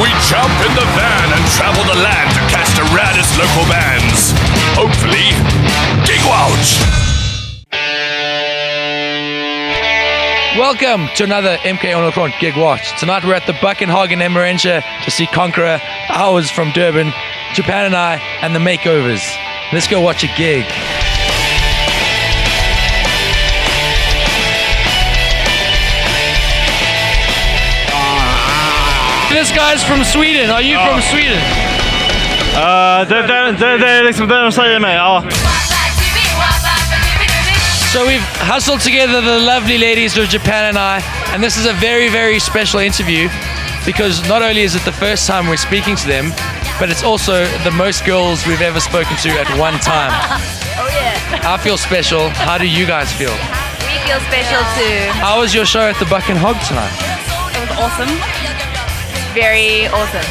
We jump in the van and travel the land to catch the raddest local bands. Hopefully, Gig Watch. Welcome to another MK Ondergrond Gig Watch. Tonight we're at the Buck and Hog in Emmarentia to see Conqueror, Hours from Durban, Japan and I, and the Makeovers. Let's go watch a gig. This guy's from Sweden. Are you from Sweden? Det är liksom det de säger mig, ja. So we've hustled together the lovely ladies of Japan and I, and this is a very, very special interview because not only is it the first time we're speaking to them, but it's also the most girls we've ever spoken to at one time. Oh yeah. I feel special. How do you guys feel? We feel special too. How was your show at the Buck and Hog tonight? It was awesome. Very awesome.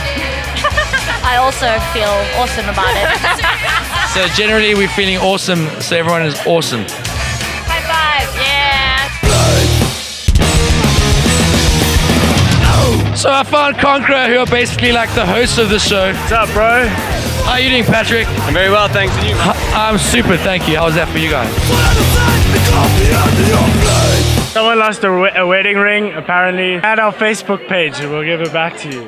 I also feel awesome about it. So generally we're feeling awesome, so everyone is awesome. High five, yeah. So I found Conqueror, who are basically like the hosts of the show. What's up, bro? How are you doing, Patrick? I'm very well, thanks. And you? I'm super, thank you. How was that for you guys? Someone lost a wedding ring, apparently. At our Facebook page, we'll give it back to you.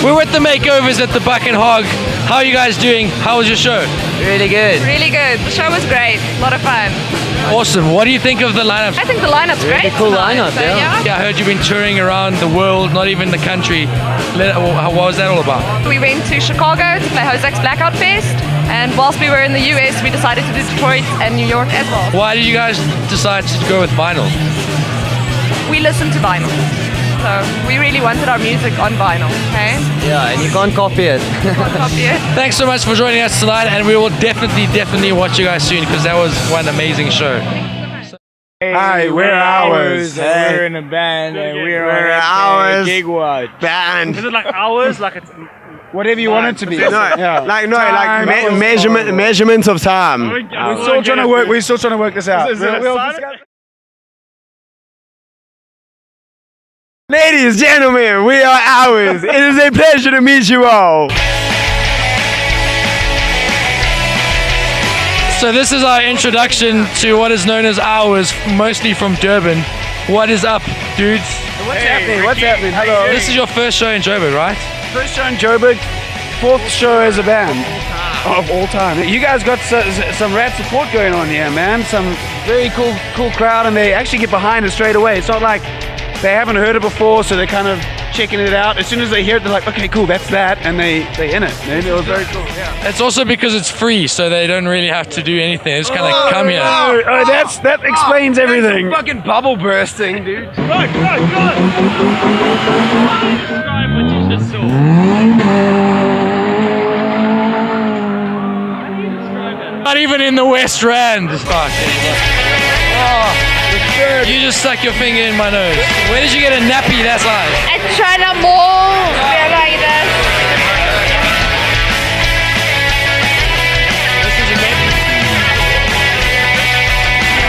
We're with the Makeovers at the Buck and Hog. How are you guys doing? How was your show? Really good. Really good. The show was great. A lot of fun. Awesome. What do you think of the lineup? I think the lineup's great. cool tonight, lineup, so, yeah. Yeah, I heard you've been touring around the world, not even the country. What was that all about? We went to Chicago to play Hosex Blackout Fest, and whilst we were in the US, we decided to do Detroit and New York as well. Why did you guys decide to go with vinyl? We listened to vinyl. So we really wanted our music on vinyl, okay? Yeah, and you can't copy it. Can't copy it. Thanks so much for joining us tonight, and we will definitely watch you guys soon because that was one amazing show. Hi, we're Hours. Hey. We're in a band and we're We're on Hours. Gig Watch. Band. Is it like hours? Like it's Whatever you want it to be. No, Yeah. Time, measurement of time. We're still trying to work. We're still trying to work this out. Is it a We'll sign? discuss- Ladies, gentlemen, we are Hours. It is a pleasure to meet you all. So this is our introduction to what is known as Hours, mostly from Durban. What is up, dudes? What's happening? What's happening? Hello. This is your first show in Joburg, right? First show in Joburg, fourth show as a band of all time. You guys got some rad support going on here, man. Some very cool crowd, and they actually get behind it straight away. It's not like they haven't heard it before, so they're kind of checking it out. As soon as they hear it, they're like, okay, cool, that's that, and they in it. Man. It was very cool. Yeah. It's also because it's free, so they don't really have to do anything. They just kind of come here. Oh, that explains everything. Fucking bubble bursting, dude. Not even in the West Rand. Fuck. You just stuck your finger in my nose. Where did you get a nappy that size? At China Mall. Weer like that.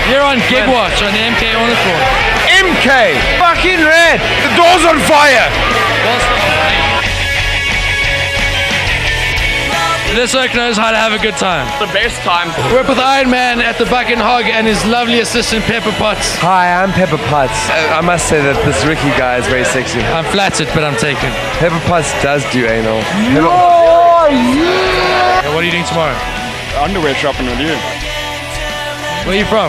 You're on Gig Watch on the MK Ondergrond. MK, fucking red. The door's on fire. This oak knows how to have a good time. The best time. We're with Iron Man at the Buck and Hog and his lovely assistant Pepper Potts. Hi, I'm Pepper Potts. I must say that this Ricky guy is very sexy. I'm flattered, but I'm taken. Pepper Potts does do anal. What are you doing tomorrow? Underwear shopping with you. Where are you from?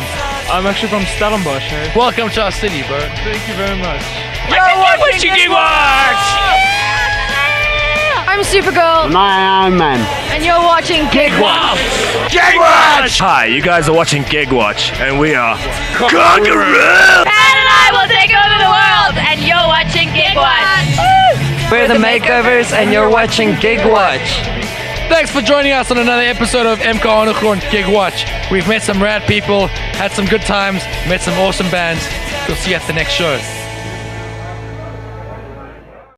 I'm actually from Stellenbosch. Hey? Welcome to our city, bro. Thank you very much. What's your Gig Watch? I'm Supergirl, Iron Man. and you're watching Gig Watch. Gig Watch! Hi, you guys are watching Gig Watch, and we are Conqueror! Pat and I will take over the world, and you're watching Gig Watch. We're the Makeovers, and you're watching Gig Watch. Thanks for joining us on another episode of MK Ondergrond Gig Watch. We've met some rad people, had some good times, met some awesome bands. We'll see you at the next show.